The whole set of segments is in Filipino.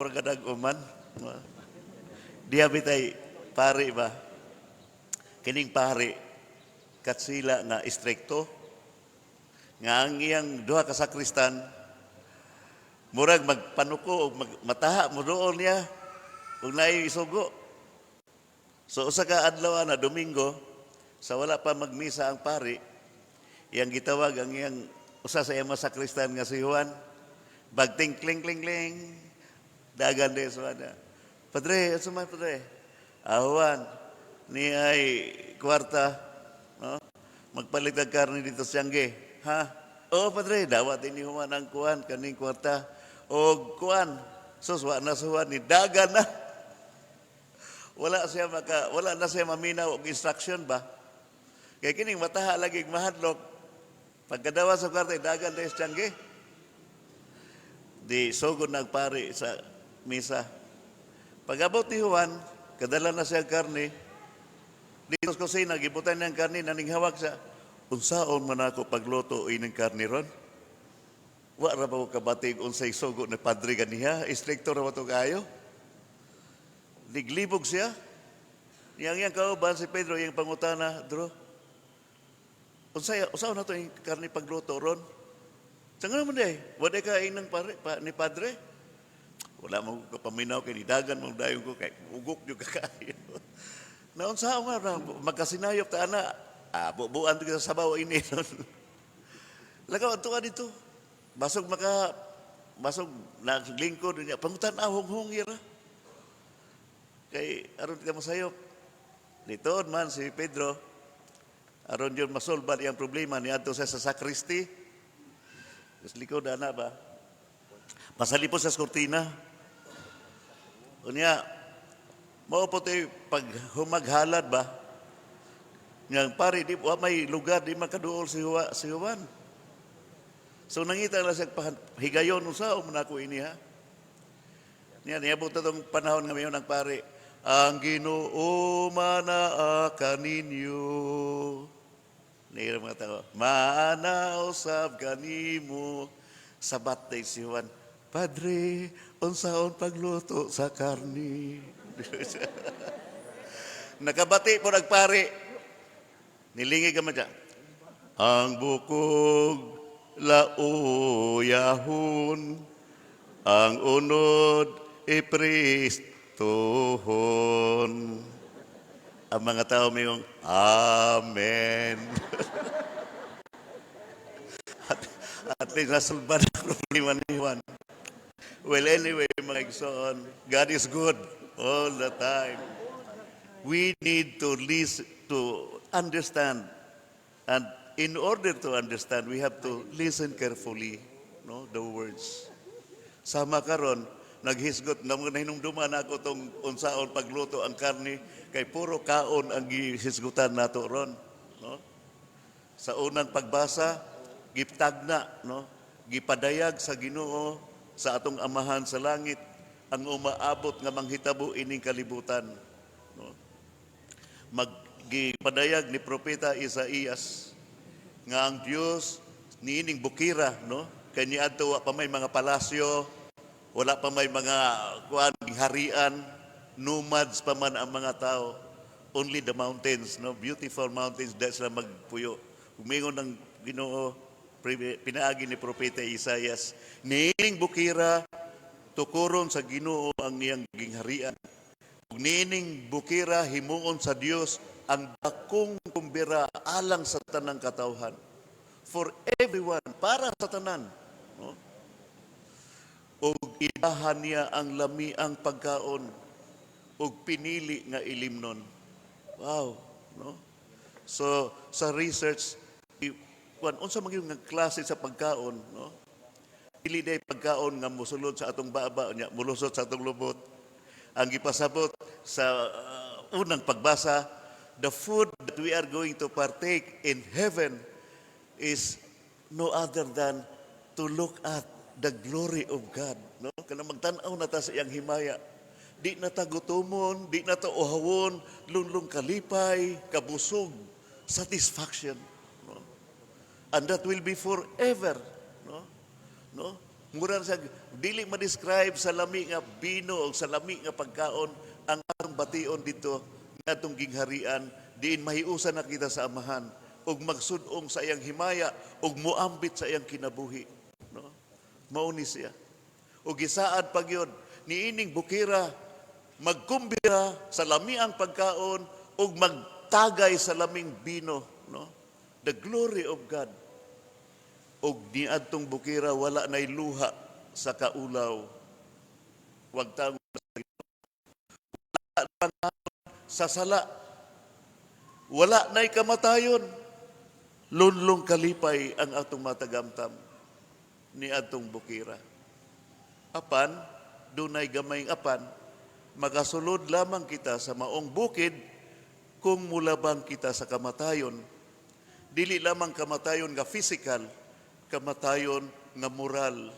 Pergadag uman. Diya bitay pare ba? Kining pare katsila nga istrikto nga ang iyang duha ka sakristan murag magpanuko o mataha mo doon niya ug naay isugo. So usa ka adlaw na Domingo sa wala pa magmisa ang pare, iyang gitawag ang iyang usa sa iyang sakristan nga si Juan. Bagting kling kling kling. Dagan de suada. Padre, asa man padre? Juan, ni ay kwarta, no? Magpalit ang karne dito sa Tiangge. Ha? Oo, padre, dawat ni Juan ang kuan kaning kwarta. O kuan, sus wa na suwan ni dagan na. Wala na siya maminaw og instruction ba? Kaya kining mataha lagi mahadlok. Pagkadawa sa kwarta, dagan de sa Tiangge. Di sugod nagpari sa misa. Pag-abot ni Juan, kadala na siya karne. Dito sa kusina, gibutan niya ang karne, naninghawag siya. Unsaon man ako pagluto ining karne ron? Wa ra ba ko kabatig unsay sugod ni padre ganiha? Istrikto ra ba to kayo? Liglibog siya. Yang kauban si Pedro, yung pangutana, Dro, unsaon na to yung karne pagluto ron? Sanga naman wala ka inang ni padre? Wala mo kapaminaw kay nidagan mo dayon ko kay ugok jud kakayo. Naunsa nga magkasinayop ta ana. Bubuan to sa sabaw ini. Lagaw adto ka dito. Basog naglingkod niya pangutan hung ira. Kay aron ka masayop. Dito man si Pedro aron yun masolban iyang problema niadto sa sakristi. Sa likod ana ba? Pasalipos sa kortina. Unya, mao po tayo pag humaghalad ba? Yang pare, di po may lugar, di makaduol si Juan. So nangita na siya higayon usa o manako ini ha. Niabot itong panahon nga mayon ng pare, ang Ginoo manaa kaninyo. Nira mga tao, maanaw sab kanimo. Sabat tay si Juan, Padre, unsaon pagluto sa karni? Nakabati po nagpare. Nilingi ka man dyan. Ang bukog lauyahon, ang unod ipristohon. Ang mga tao may yung, Amen. At least nasulban ang problema ni Juan. Well, anyway, mga igsoon, God is good all the time. We need to listen, to understand. And in order to understand, we have to listen carefully, no, the words. Sama karon naghisgot na mga hinumduman ako tong unsaon pagluto ang karne kay puro kaon ang gihisgutan nato ron, no? Sa unang pagbasa, giptagna, no? Gipadayag sa Ginoo sa atong amahan sa langit ang umaabot nga manghitabo ining kalibutan, no? Gipadayag ni propeta Isaías nga ang Dios niining bukira, no? Kay niadto wa pa may mga palasyo, wala pa may mga harian, nomads pa man ang mga tao. Only the mountains, no? Beautiful mountains, dahil sila magpuyo. Humingon ng Ginoo, pinaagi ni propeta Isaías, niining bukira, tukuron sa Ginoo ang niyang gingharian. Niining bukira, himuon sa Dios ang dakong kumbira alang sa tanang katawhan. For everyone, para sa tanan. No? O idahan niya ang lami ang pagkaon o pinili nga ilimnon. Wow, no? So sa research, unsa man gyud nga klase sa pagkaon, no? Dili day pagkaon nga mosulod sa atong baba nya mulusot sa atong lubot. Ang gipasabot sa unang pagbasa, the food that we are going to partake in heaven is no other than to look at the glory of God, no? Kana magtan-aw na ta sa iyang himaya. Di na ta gutomon, di na ta uhawon, lunlong kalipay, kabusog, satisfaction, no? And that will be forever, no? No? Mura sa dili ma-describe sa lami nga bino o sa lami nga pagkaon ang atong bation dito nga atong gingharian diin mahiusan na kita sa amahan ug magsud-ong sa iyang himaya ug muambit sa iyang kinabuhi, no? Mao ni siya. Ug gisaad pa gyud niining bukira magkumbira sa lamiang pagkaon ug magtagay sa laming bino, no? The glory of God. Og niadtong bukira wala nay luha sa kaulaw. Wag tang sa sala. Wala nay kamatayon. Lunlong kalipay ang atong matagamtam niadtong bukira. Apan, dunay gamayng apan, magasulod lamang kita sa maong bukid kung mulabang kita sa kamatayon. Dili lamang kamatayon nga physical, kamatayon nga moral,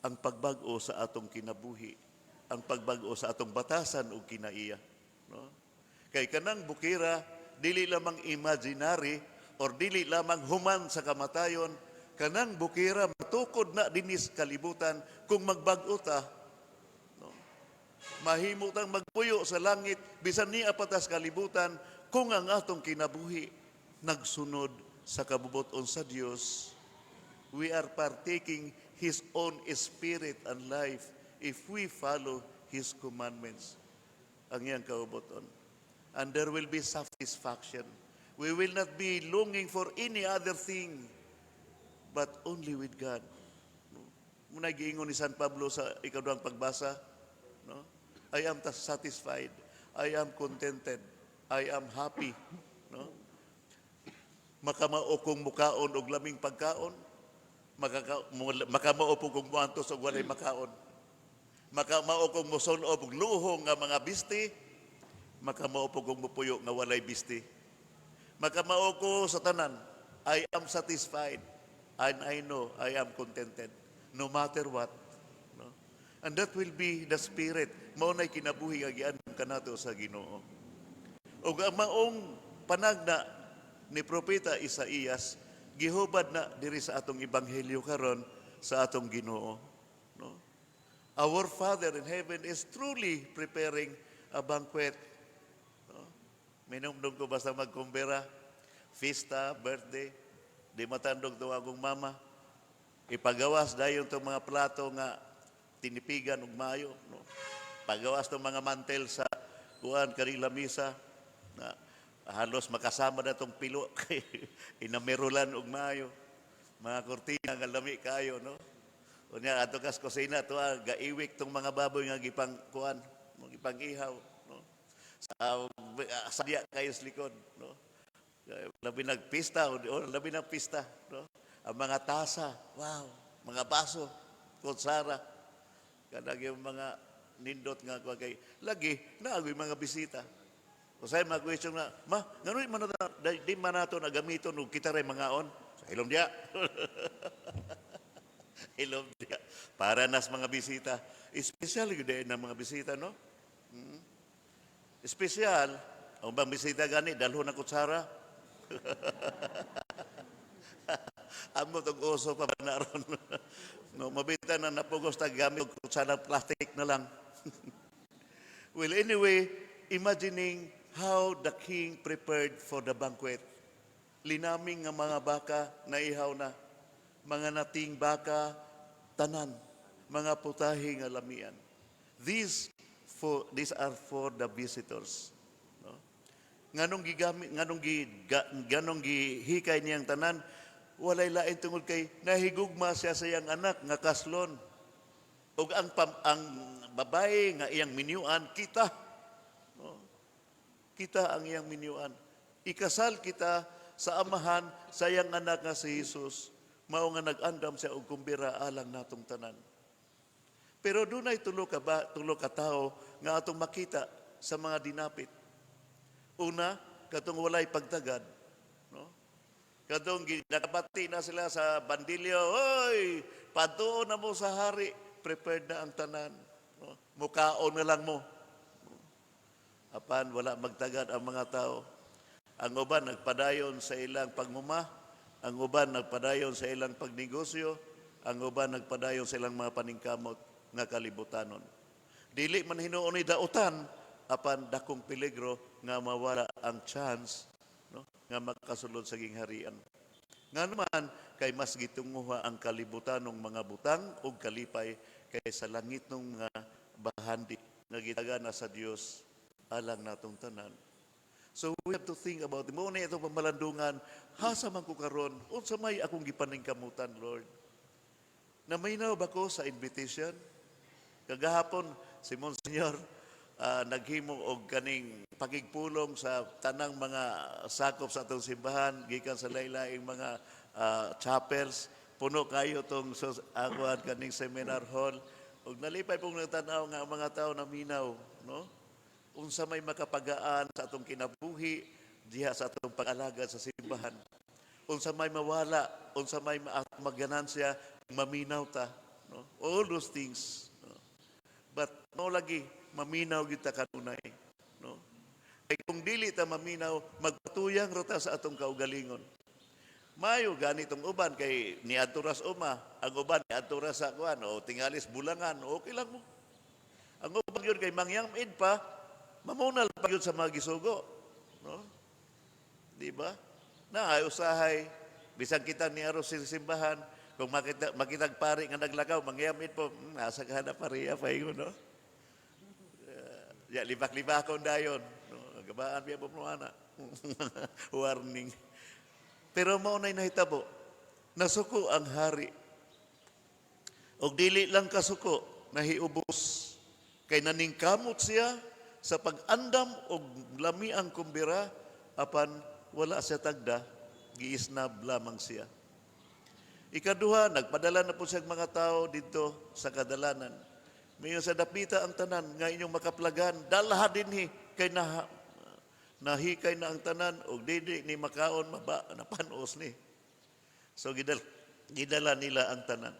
ang pagbago sa atong kinabuhi, ang pagbago sa atong batasan o kinaiya. No? Kay kanang bukira, dili lamang imaginary or dili lamang human sa kamatayon, kanang bukira matukod na dinis kalibutan kung magbago ta. No? Mahimo tang magpuyo sa langit, bisan niya patas kalibutan, kung ang atong kinabuhi nagsunod sa kabubuton sa Dios. We are partaking His own spirit and life if we follow His commandments. Ang iyang kaubuton. And there will be satisfaction. We will not be longing for any other thing, but only with God. Muna giingon ni San Pablo sa ikaduhang pagbasa, no? I am satisfied. I am contented. I am happy. No? Makamao kong mukaon og laming pagkaon, makamao po kong muantos og walay makaon. Makamao kong musulob og luhong nga mga bisti, makamao po kong mupuyo nga walay bisti. Makamao ko sa tanan, I am satisfied and I know I am contented no matter what. No? And that will be the spirit. Mao nay kinabuhi nga giandam kanato sa Ginoo. Ug ang maong panagna ni Propeta Isaías, gihubad na diri sa atong ebanghelyo karon sa atong Ginoo. No? Our Father in heaven is truly preparing a banquet. No? Minumdum ko basta magkumbera, fiesta, birthday, di matandog to akong mama. Ipagawas dayon itong mga plato nga tinipigan ug maayo. No? Pagawas itong mga mantel sa kuan kanila misa na halos makasama na itong pilo kay inamerulan og maayo. Mga kortina nga lami kayo, no? Unya ato kas kusina to gaiwik tong mga baboy nga gipang kuan, gipang ihaw, no? Sa diya kayo sa likod, no? Labi nagpista o labi ng pista, no? Ang mga tasa, wow, mga baso, kutsara, kanang yung mga nindot nga kay lagi na mga bisita. O sa'yo mga question na, ngano'y man na, di man nato na gamiton o kita rin mga on? So, hilom diya. Hilom diya. Para nas mga bisita. Espesyal yun din ng mga bisita, no? Espesyal, ang bang bisita gani, dalho na kutsara. Amo itong uso pa ba na ron? No, mabita na napugos na gamit kutsara plastic na lang. Well, anyway, imagining how the king prepared for the banquet. Linaming nga mga baka na ihaw na, mga nating baka tanan, mga putahe nga lamian. These are for the visitors. No? Nganong gihikay niyang tanan, walay lain tungod kay nahigugma siya sa iyang anak nga kaslon. Ug ang babae nga iyang minyuan kita. Kita ang iyang minyuan. Ikasal kita sa amahan sa iyang anak nga si Jesus. Mao nga nag-andam siya og kumbira alang natong tanan. Pero dunay tulo ka tao nga atong makita sa mga dinapit. Una, katong walay pagtagad, no? Katong nakabati na sila sa bandilyo, "Hoy, padtuon na mo sa hari, prepared na ang tanan." No? Mukaon na lang mo. Apan wala magtagad ang mga tao. Ang uban nagpadayon sa ilang pagmuma, ang uban nagpadayon sa ilang pagnegosyo, ang uban nagpadayon silang mga paningkamot nga kalibutanon. Dili man hinuon ni dautan apan dakong peligro nga mawala ang chance, no, nga makasulod sa gingharian. Nga naman kay mas gitunguha ang kalibutanong mga butang ug kalipay kaysa langit ng mga bahandi nga gitagana sa Dios alang natong tanan. So we have to think about it. Muna itong pamalandungan, hasa man ko karon, unsa may akong gipaningkamutan, Lord. Naminaw ba ko sa invitation? Kagahapon, si Monsignor, naghimo og kaning pagigpulong sa tanang mga sakop sa atong simbahan, gikan sa laylaing mga chapels. Puno kayo itong akuan kaning seminar hall. Og nalipay pong nagtanaw nga ang mga tao na minaw, no? Unsa may makapagaan sa atong kinabuhi diha sa atong pag-alagad sa simbahan. Unsa may mawala, unsa may magganansya, maminaw ta, no? All those things, no? But no lagi maminaw kita kanunay, no? Kay kung dili ta maminaw, magpatuyang rota sa atong kaugalingon. Mayo ganitong uban kay niadto ras uma, ang uban niadto ras sa kuan o tingalis bulangan, okay lang mo. Ang uban yun kay mangyamid pa, mamunal pa yun sa mga gisugo, no? Di ba? Na ay usahay, bisag kita ni aros sa simbahan, kung makitag pari nga naglakaw, mangyamid po, asa ka na pariya pa yun, no? Libak-libakon dayon, no? Gabaan biya po na. Warning. Pero maunay nahitabo, nasuko ang hari. O dili lang kasuko, nahiubos. Kay naningkamot siya sa pag-andam o lami ang kumbira, apan wala siya tagda, giisnab lamang siya. Ikaduha, nagpadala na po siya mga tao dito sa kadalanan. Mayon sa dapita ang tanan, nga inyong makaplagan, dalha dinhi, kay nahikay na ang tanan, o didi ni makaon, napanos ni. So, gidala nila ang tanan.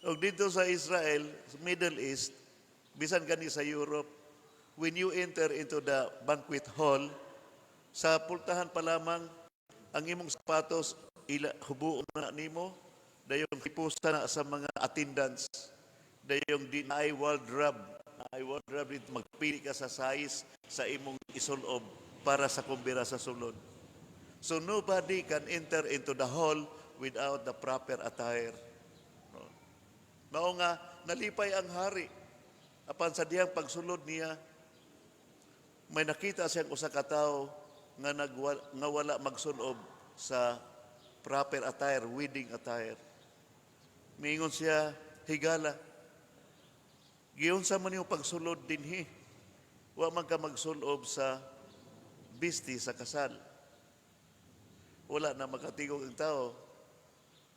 O dito sa Israel, Middle East, bisan gani sa Europe, when you enter into the banquet hall, sa pultahan pa lamang, ang imong sapatos, hubuon na nimo, dayong hipusta na sa mga attendants, dayong naay wardrobe, dito magpili ka sa size sa imong isulob para sa kumbira sa sulod. So nobody can enter into the hall without the proper attire. No? Mao nga, nalipay ang hari. Apan sa diyang pagsulod niya, may nakita siyang usa ka tawo nga wala magsulob sa proper attire, wedding attire. Mingon siya, higala. Giunsa man yung pagsulod dinhi. Wa man ka magsulob sa bisti sa kasal. Wala na makatigog ang tao.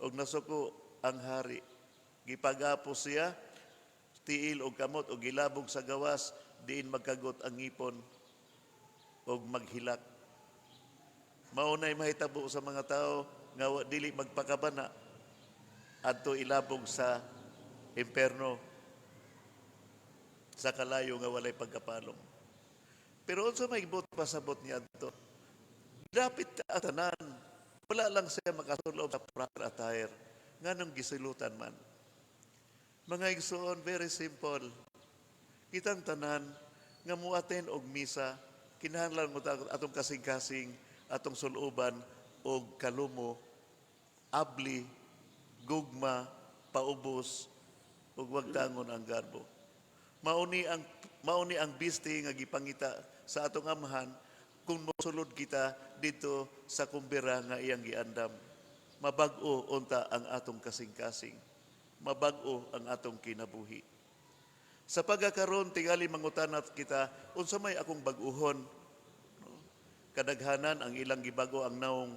Og nasuko ang hari. Gipagapos siya, tiil og kamot og gilabog sa gawas, diin magkagot ang ngipon og maghilak. Maunay mahitabo sa mga tao nga dili magpakabana adto ilabog sa imperno sa kalayo nga walay pagkapalong. Pero unsa may ibot pasabot niya adto? Dapit ta tanan. Wala lang siya makasulob sa proper attire. Nganong gisilutan man. Mga igsoon, very simple. Kitang tanan nga muaten og misa, kinahanglan mo atong kasing-kasing, atong suluban og kalumo, abli, gugma, paubos, ug wagtangon ang garbo. Mauni ang bisti nga gipangita sa atong amahan kung mosulod kita dito sa kumbira nga iyang giandam. Mabag-o unta ang atong kasing-kasing. Mabag-o ang atong kinabuhi. Sa pagkakaroon, tingali mangutanat kita, unsa may akong bag-uhon. No? Kadaghanan ang ilang gibago ang naong.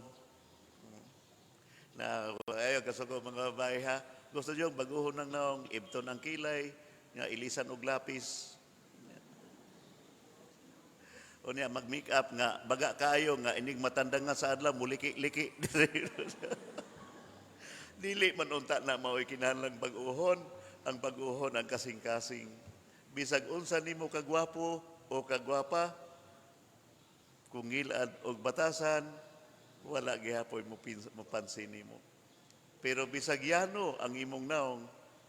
Na ayo kasuko mga babae ha. Gusto niyo bag-uhon ng naong, ibton ang kilay, nga ilisan og lapis. O niya mag-make up nga baga kayo nga inig matandang nga sa adlaw muliki-liki. Dili man unta na mao'y kinahanglang bag-uhon, ang bag-uhon ang kasing-kasing. Bisag unsa nimo kagwapo o kagwapa, kung ngilad og batasan, wala gihapon mo pansin nimo. Pero bisag yano ang imong naong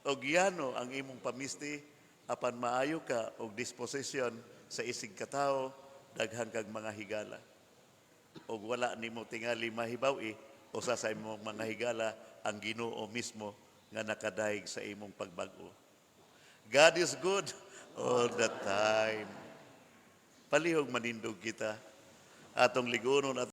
o yano ang imong pamisti apan maayo ka og disposisyon sa isig katao daghang kag mga higala. Og wala nimo tingali mahibaw-i usa sa imong mga higala ang Ginoo mismo nga nakadayeg sa imong pagbag-o. God is good all the time. Palihog manindog kita atong ligunon at